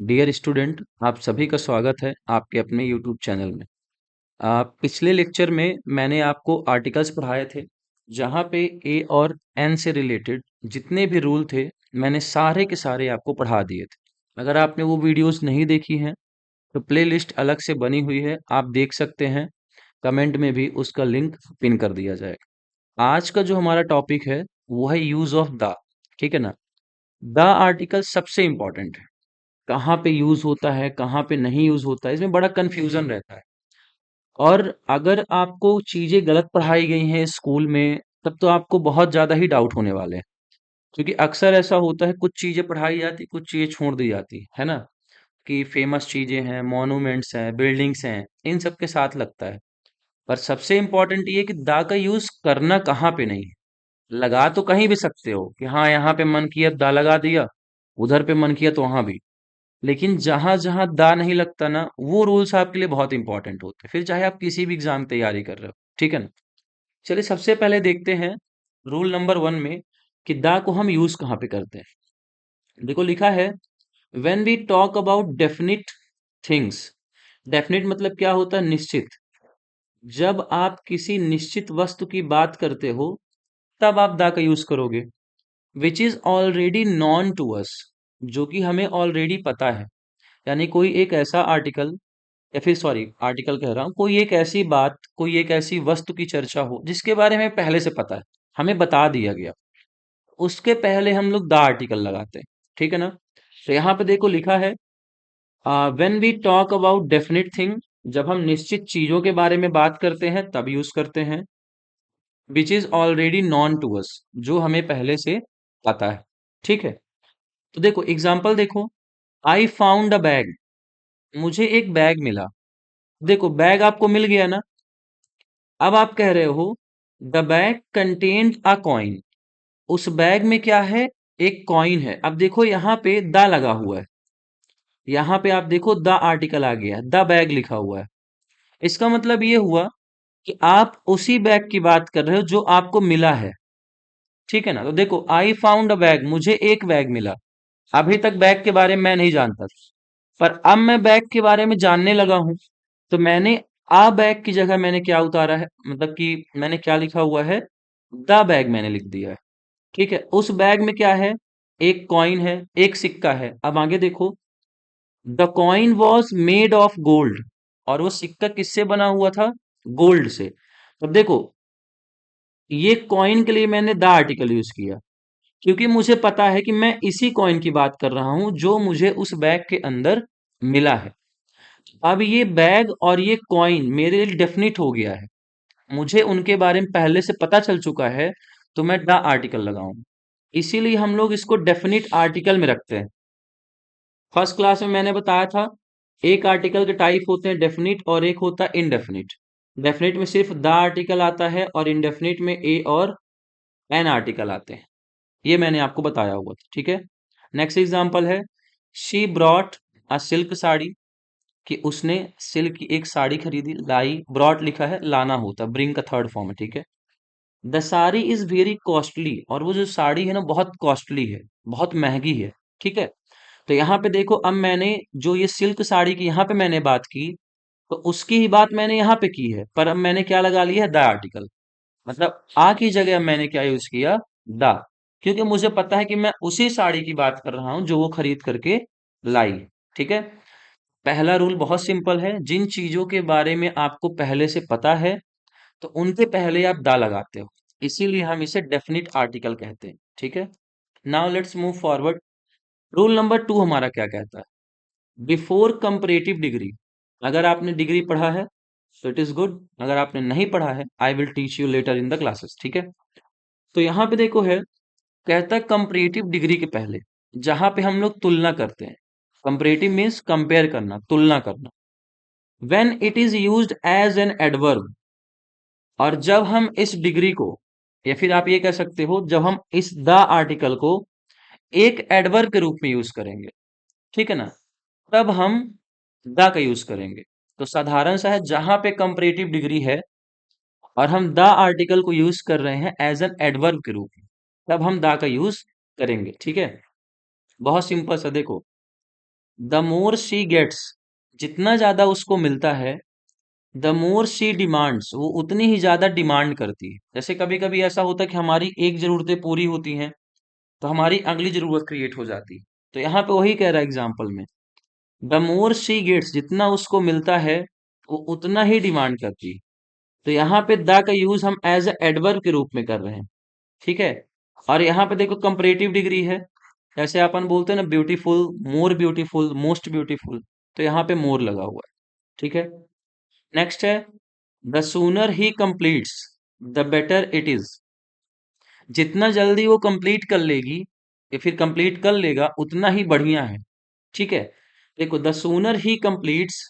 Dear student, आप सभी का स्वागत है आपके अपने यूट्यूब चैनल में। पिछले लेक्चर में मैंने आपको आर्टिकल्स पढ़ाए थे, जहाँ पे ए और एन से रिलेटेड जितने भी रूल थे मैंने सारे के सारे आपको पढ़ा दिए थे। अगर आपने वो वीडियोस नहीं देखी हैं तो प्लेलिस्ट अलग से बनी हुई है, आप देख सकते हैं। कमेंट में भी उसका लिंक पिन कर दिया जाएगा। आज का जो हमारा टॉपिक है वो है यूज ऑफ द। ठीक है ना। द आर्टिकल सबसे इंपॉर्टेंट है। कहाँ पे यूज होता है, कहाँ पे नहीं यूज होता है, इसमें बड़ा कंफ्यूजन रहता है। और अगर आपको चीजें गलत पढ़ाई गई हैं स्कूल में, तब तो आपको बहुत ज्यादा ही डाउट होने वाले हैं। क्योंकि अक्सर ऐसा होता है, कुछ चीजें पढ़ाई जाती, कुछ चीजें छोड़ दी जाती है ना। कि फेमस चीजें हैं, मॉन्यूमेंट्स हैं, बिल्डिंग्स हैं, इन सब के साथ लगता है। पर सबसे इंपॉर्टेंट ये है कि दा का यूज करना कहाँ पे नहीं है। लगा तो कहीं भी सकते हो कि हाँ, यहाँ पे मन किया दा लगा दिया, उधर पे मन किया तो वहां भी। लेकिन जहां जहां दा नहीं लगता ना, वो रूल्स आपके लिए बहुत इंपॉर्टेंट होते हैं, फिर चाहे आप किसी भी एग्जाम तैयारी कर रहे हो। ठीक है ना। चलिए सबसे पहले देखते हैं रूल नंबर 1 में कि दा को हम यूज कहाँ पे करते हैं। देखो लिखा है, when we talk about definite things. Definite मतलब क्या होता है? निश्चित। जब आप किसी निश्चित वस्तु की बात करते हो तब आप दा का यूज करोगे। Which is already known to us, जो कि हमें ऑलरेडी पता है। यानी कोई एक ऐसा आर्टिकल, या फिर सॉरी आर्टिकल कह रहा हूँ, कोई एक ऐसी बात, कोई एक ऐसी वस्तु की चर्चा हो जिसके बारे में पहले से पता है, हमें बता दिया गया, उसके पहले हम लोग द आर्टिकल लगाते हैं। ठीक है ना। तो यहाँ पे देखो लिखा है, when we talk about definite thing, जब हम निश्चित चीजों के बारे में बात करते हैं तब यूज करते हैं। Which is already known to us, जो हमें पहले से पता है। ठीक है। तो देखो एग्जाम्पल देखो, आई फाउंड अ बैग, मुझे एक बैग मिला। देखो बैग आपको मिल गया ना। अब आप कह रहे हो the bag contained a coin, उस बैग में क्या है? एक कॉइन है। अब देखो यहाँ पे द लगा हुआ है, यहाँ पे आप देखो द आर्टिकल आ गया, द बैग लिखा हुआ है। इसका मतलब ये हुआ कि आप उसी बैग की बात कर रहे हो जो आपको मिला है। ठीक है ना। तो देखो आई फाउंड अ बैग, मुझे एक बैग मिला। अभी तक बैग के बारे में मैं नहीं जानता था, पर अब मैं बैग के बारे में जानने लगा हूं। तो मैंने आ बैग की जगह मैंने क्या उतारा है, मतलब कि मैंने क्या लिखा हुआ है? द बैग मैंने लिख दिया है। ठीक है। उस बैग में क्या है? एक कॉइन है, एक सिक्का है। अब आगे देखो, the coin was made of gold, और वो सिक्का किससे बना हुआ था? गोल्ड से। अब देखो, ये कॉइन के लिए मैंने द आर्टिकल यूज किया, क्योंकि मुझे पता है कि मैं इसी कॉइन की बात कर रहा हूं जो मुझे उस बैग के अंदर मिला है। अब ये बैग और ये कॉइन मेरे लिए डेफिनिट हो गया है, मुझे उनके बारे में पहले से पता चल चुका है। तो मैं द आर्टिकल लगाऊंगा। इसीलिए हम लोग इसको डेफिनिट आर्टिकल में रखते हैं। फर्स्ट क्लास में मैंने बताया था, एक आर्टिकल के टाइप होते हैं डेफिनिट और एक होता है इनडेफिनिट। डेफिनिट में सिर्फ द आर्टिकल आता है और इनडेफिनिट में ए और एन आर्टिकल आते हैं। ये मैंने आपको बताया हुआ था। ठीक है। नेक्स्ट एग्जांपल है, she brought a silk sari, कि उसने सिल्क की एक साड़ी खरीदी। लाई, ब्रॉट लिखा है, लाना होता, ब्रिंग का थर्ड फॉर्म है। ठीक है। The sari is very costly, और वो जो साड़ी है ना बहुत कॉस्टली है, बहुत महंगी है। ठीक है। तो यहाँ पे देखो, अब मैंने जो ये सिल्क साड़ी की यहाँ पे मैंने बात की, तो उसकी ही बात मैंने यहाँ पे की है, पर अब मैंने क्या लगा लिया है? The article. मतलब आ की जगह मैंने क्या यूज किया? द। क्योंकि मुझे पता है कि मैं उसी साड़ी की बात कर रहा हूं जो वो खरीद करके लाई। ठीक है। पहला रूल बहुत सिंपल है, जिन चीजों के बारे में आपको पहले से पता है तो उनके पहले आप दा लगाते हो, इसीलिए हम इसे डेफिनिट आर्टिकल कहते हैं। ठीक है। Now let's move forward. Rule number 2 हमारा क्या कहता है? Before comparative degree. अगर आपने डिग्री पढ़ा है तो इट इज गुड, अगर आपने नहीं पढ़ा है I will teach you later in the classes. ठीक है। तो यहाँ पे देखो है, कहता है कंपैरेटिव डिग्री के पहले, जहां पे हम लोग तुलना करते हैं। कंपैरेटिव मीन्स कंपेयर करना, तुलना करना। When it is used as an adverb, और जब हम इस डिग्री को, या फिर आप ये कह सकते हो जब हम इस द आर्टिकल को एक एडवर्ब के रूप में यूज करेंगे, ठीक है ना, तब हम द का यूज करेंगे। तो साधारण सा है, जहां पे कंपैरेटिव डिग्री है और हम द आर्टिकल को यूज कर रहे हैं एज एन एडवर्ब के रूप में, तब हम द का यूज करेंगे। ठीक है। बहुत सिंपल सा देखो, द मोर शी गेट्स, जितना ज्यादा उसको मिलता है, द मोर शी डिमांड्स, वो उतनी ही ज्यादा डिमांड करती है। जैसे कभी कभी ऐसा होता है कि हमारी एक जरूरतें पूरी होती हैं तो हमारी अगली जरूरत क्रिएट हो जाती है। तो यहाँ पे वही कह रहा है एग्जाम्पल में, द मोर शी गेट्स, जितना उसको मिलता है वो उतना ही डिमांड करती है। तो यहाँ पे द का यूज हम एज ए एडवर्ब के रूप में कर रहे हैं। ठीक है। और यहाँ पे देखो कंपैरेटिव डिग्री है, जैसे अपन बोलते हैं ना beautiful, more beautiful, most beautiful, तो यहाँ पे मोर लगा हुआ है। ठीक है। नेक्स्ट है, the sooner he completes the better it is, जितना जल्दी वो कंप्लीट कर लेगी या फिर कंप्लीट कर लेगा उतना ही बढ़िया है। ठीक है। देखो द सूनर ही कंप्लीट्स,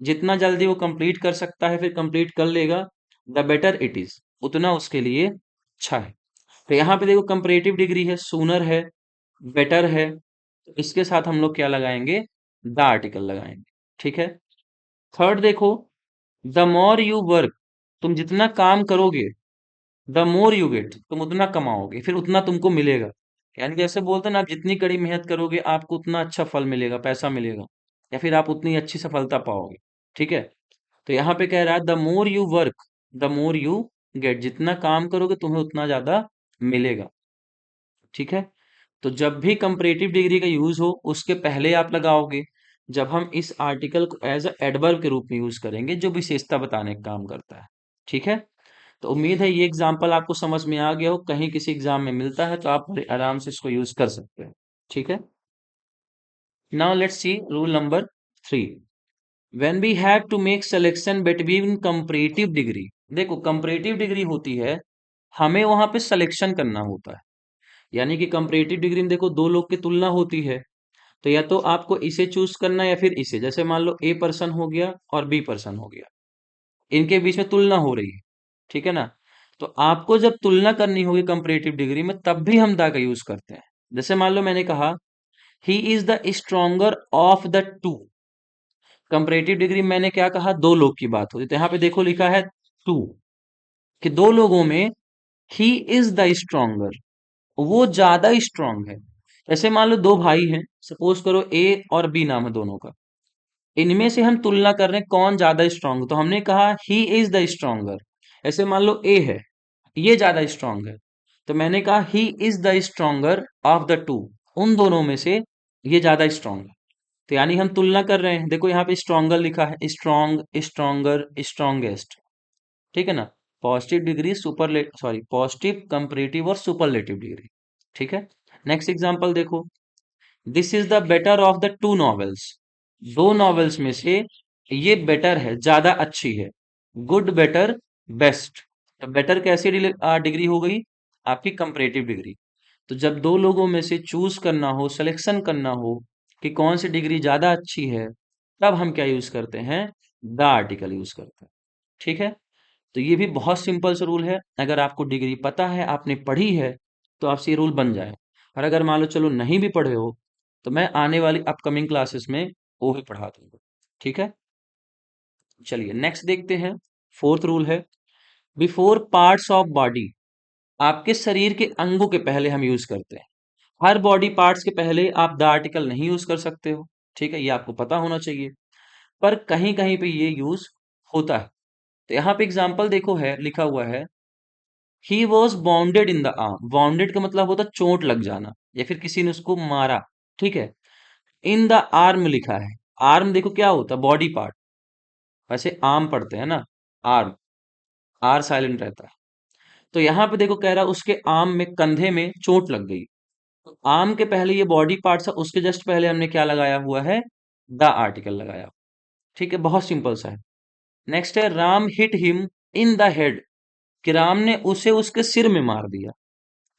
जितना जल्दी वो कंप्लीट कर सकता है फिर कंप्लीट कर लेगा, द बेटर इट इज, उतना उसके लिए अच्छा है। तो यहाँ पे देखो कंपैरेटिव डिग्री है, सूनर है, बेटर है, तो इसके साथ हम लोग क्या लगाएंगे, द आर्टिकल लगाएंगे। ठीक है। थर्ड देखो, द मोर यू वर्क, तुम जितना काम करोगे, द मोर यू गेट, तुम उतना कमाओगे फिर उतना तुमको मिलेगा। यानी जैसे बोलते हैं ना, आप जितनी कड़ी मेहनत करोगे आपको उतना अच्छा फल मिलेगा, पैसा मिलेगा, या फिर आप उतनी अच्छी सफलता पाओगे। ठीक है। तो यहाँ पे कह रहा है the more you work, the more you get, जितना काम करोगे तुम्हें उतना ज्यादा मिलेगा। ठीक है। तो जब भी कंपैरेटिव डिग्री का यूज हो उसके पहले आप लगाओगे, जब हम इस आर्टिकल को एज अ एडवर्ब के रूप में यूज करेंगे जो विशेषता बताने का काम करता है। ठीक है। तो उम्मीद है ये एग्जाम्पल आपको समझ में आ गया हो, कहीं किसी एग्जाम में मिलता है तो आप बड़े आराम से इसको यूज कर सकते हैं। ठीक है। Now let's see rule number 3, when we have to make selection between comparative degree. देखो कंपैरेटिव डिग्री होती है, हमें वहां पे सिलेक्शन करना होता है। यानी कि कंपैरेटिव डिग्री में देखो दो लोग की तुलना होती है, तो या तो आपको इसे चूज करना है या फिर इसे। जैसे मान लो ए पर्सन हो गया और बी पर्सन हो गया, इनके बीच में तुलना हो रही है। ठीक है ना। तो आपको जब तुलना करनी होगी कंपैरेटिव डिग्री में तब भी हम द का यूज करते हैं। जैसे मान लो मैंने कहा ही is the stronger of the two, comparative degree में मैंने क्या कहा, दो लोग की बात होती, तो यहाँ पे देखो लिखा है टू, कि दो लोगों में ही इज द स्ट्रोंगर, वो ज्यादा स्ट्रांग है। ऐसे मान लो दो भाई हैं, सपोज करो ए और बी नाम है दोनों का, इनमें से हम तुलना कर रहे हैं कौन ज्यादा स्ट्रांग, तो हमने कहा ही इज द स्ट्रोंगर। ऐसे मान लो ए है, ये ज्यादा स्ट्रांग है, तो मैंने कहा ही is the stronger of the two, उन दोनों में से ये ज्यादा स्ट्रांग है। तो यानी हम तुलना कर रहे हैं, देखो यहाँ पे स्ट्रोंगर लिखा है, स्ट्रांग, स्ट्रोंगर, स्ट्रांगेस्ट। ठीक है ना। Positive degree, super sorry positive, comparative और सुपरलेटिव डिग्री। ठीक है। नेक्स्ट एग्जांपल देखो, this is the better of the two novels, दो नॉवेल्स में से ये बेटर है, ज्यादा अच्छी है। गुड, बेटर, बेस्ट, तो बेटर कैसी डिग्री हो गई, आपकी कंपैरेटिव डिग्री। तो जब दो लोगों में से चूज करना हो, सिलेक्शन करना हो कि कौन सी डिग्री ज्यादा अच्छी है, तब हम क्या यूज करते हैं, द आर्टिकल यूज करते हैं। ठीक है। तो ये भी बहुत सिंपल सा रूल है, अगर आपको डिग्री पता है, आपने पढ़ी है, तो आपसे ये रूल बन जाए। और अगर मान लो चलो नहीं भी पढ़े हो, तो मैं आने वाली अपकमिंग क्लासेस में वो भी पढ़ा दूंगा। ठीक है। चलिए नेक्स्ट देखते हैं। फोर्थ रूल है, बिफोर पार्ट्स ऑफ बॉडी, आपके शरीर के अंगों के पहले हम यूज करते हैं। हर बॉडी पार्ट्स के पहले आप द आर्टिकल नहीं यूज कर सकते हो। ठीक है, ये आपको पता होना चाहिए, पर कहीं कहीं पे ये यूज होता है। तो यहाँ पे एग्जाम्पल देखो है, लिखा हुआ है he was bounded in the arm, bounded का मतलब होता है चोट लग जाना या फिर किसी ने उसको मारा। ठीक है। इन द आर्म लिखा है, आर्म देखो क्या होता है, बॉडी पार्ट, वैसे आर्म पढ़ते हैं ना, आर्म, आर साइलेंट रहता है। तो यहाँ पे देखो कह रहा है उसके आर्म में, कंधे में चोट लग गई। तो आर्म के पहले ये बॉडी पार्ट है, उसके जस्ट पहले हमने क्या लगाया हुआ है, द आर्टिकल लगाया। ठीक है, बहुत सिंपल सा है। नेक्स्ट है, Ram hit him in the head, कि राम ने उसे उसके सिर में मार दिया।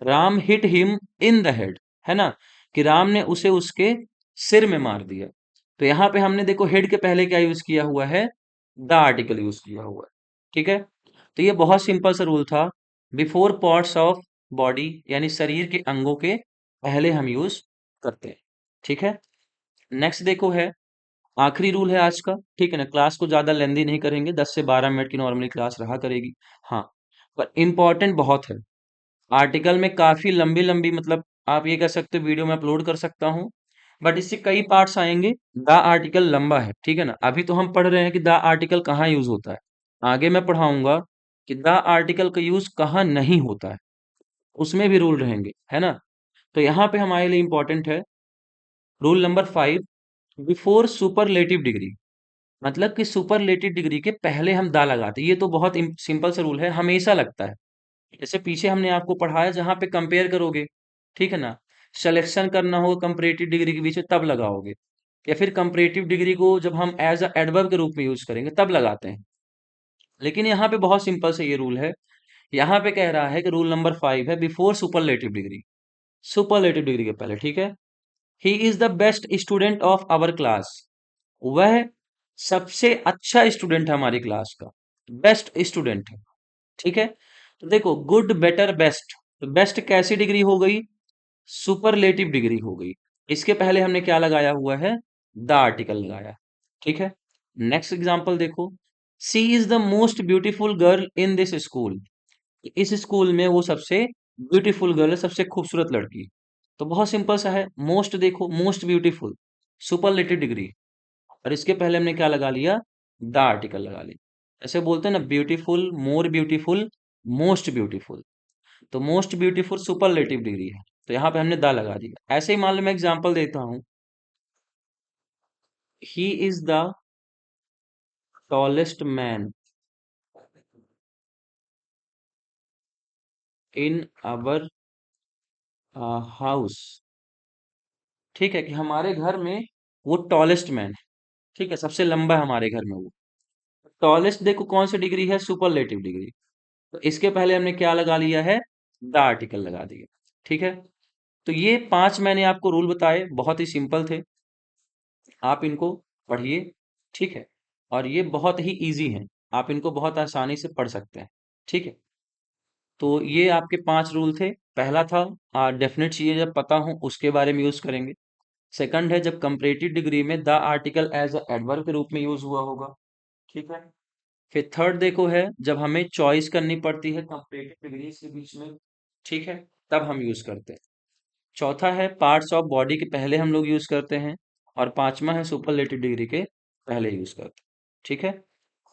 Ram hit him in the head, है ना, कि राम ने उसे उसके सिर में मार दिया। तो यहां पे हमने देखो हेड के पहले क्या यूज किया हुआ है, द आर्टिकल यूज किया हुआ है। ठीक है। तो ये बहुत सिंपल सा रूल था, बिफोर पार्ट्स ऑफ बॉडी यानी शरीर के अंगों के पहले हम यूज करते हैं। ठीक है। नेक्स्ट देखो है, आखिरी रूल है आज का। ठीक है ना, क्लास को ज्यादा लेंदी नहीं करेंगे, 10 से 12 मिनट की नॉर्मली क्लास रहा करेगी। हाँ, पर इम्पोर्टेंट बहुत है। आर्टिकल में काफी लंबी लंबी, मतलब आप ये कह सकते हो वीडियो में अपलोड कर सकता हूँ, बट इससे कई पार्ट्स आएंगे। द आर्टिकल लंबा है, ठीक है ना। अभी तो हम पढ़ रहे हैं कि द आर्टिकल कहाँ यूज होता है। आगे मैं पढ़ाऊंगा कि द आर्टिकल का यूज कहाँ नहीं होता है, उसमें भी रूल रहेंगे, है ना। तो यहाँ पे हमारे लिए इंपॉर्टेंट है rule number 5, before superlative degree. मतलब कि सुपरलेटिव डिग्री के पहले हम दा लगाते हैं। ये तो बहुत सिंपल सा रूल है, हमेशा लगता है। जैसे पीछे हमने आपको पढ़ाया जहां पे कंपेयर करोगे, ठीक है ना, सिलेक्शन करना होगा कंपैरेटिव डिग्री के बीच में तब लगाओगे, या फिर कंपैरेटिव डिग्री को जब हम एज अ एडवर्ब के रूप में यूज करेंगे तब लगाते हैं। लेकिन यहाँ पे बहुत सिंपल से ये रूल है। यहाँ पे कह रहा है कि रूल नंबर 5 है before superlative degree, superlative degree के पहले, ठीक है। He is the best student of our class. वह सबसे अच्छा स्टूडेंट है हमारी क्लास का, बेस्ट स्टूडेंट है, ठीक है। तो देखो गुड बेटर बेस्ट, तो बेस्ट कैसी डिग्री हो गई, सुपरलेटिव डिग्री हो गई। इसके पहले हमने क्या लगाया हुआ है, द आर्टिकल लगाया, ठीक है। नेक्स्ट एग्जांपल देखो, she is the most beautiful girl in this school. इस स्कूल में वो सबसे ब्यूटीफुल गर्ल है, सबसे खूबसूरत लड़की। तो बहुत सिंपल सा है, मोस्ट देखो, मोस्ट ब्यूटीफुल, सुपरलेटिव डिग्री, और इसके पहले हमने क्या लगा लिया, द आर्टिकल लगा लिया। ऐसे बोलते हैं ना, beautiful, more beautiful, most beautiful. तो मोस्ट ब्यूटीफुल सुपरलेटिव डिग्री है, तो यहाँ पे हमने द लगा दिया। ऐसे ही मान लो मैं एग्जांपल देता हूँ, ही is the tallest man in our house. ठीक है, कि हमारे घर में वो टॉलेस्ट मैन है, ठीक है, सबसे लंबा है हमारे घर में वो। टॉलेस्ट देखो कौन सी डिग्री है, सुपरलेटिव डिग्री। तो इसके पहले हमने क्या लगा लिया है, द आर्टिकल लगा दिया, ठीक है। तो ये 5 मैंने आपको रूल बताए, बहुत ही सिंपल थे। आप इनको पढ़िए, ठीक है। और ये बहुत ही इजी हैं, आप इनको बहुत आसानी से पढ़ सकते हैं, ठीक है। तो ये आपके 5 रूल थे। पहला था डेफिनेट चीजें जब पता हो उसके बारे में यूज करेंगे। सेकंड है जब कंपैरेटिव डिग्री में the article as a adverb के रूप में यूज हुआ होगा, ठीक है। फिर थर्ड देखो है जब हमें चॉइस करनी पड़ती है कंपैरेटिव डिग्री के बीच में, ठीक है, तब हम यूज करते हैं। चौथा है पार्ट्स ऑफ बॉडी के पहले हम लोग यूज करते हैं। और पांचवा है सुपरलेटिव डिग्री के पहले यूज करते हैं, ठीक है।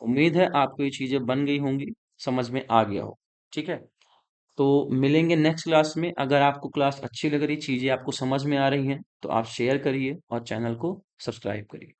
उम्मीद है आपको ये चीजें बन गई होंगी, समझ में आ गया हो, ठीक है। तो मिलेंगे नेक्स्ट क्लास में। अगर आपको क्लास अच्छी लग रही, चीजें आपको समझ में आ रही हैं, तो आप शेयर करिए और चैनल को सब्सक्राइब करिए।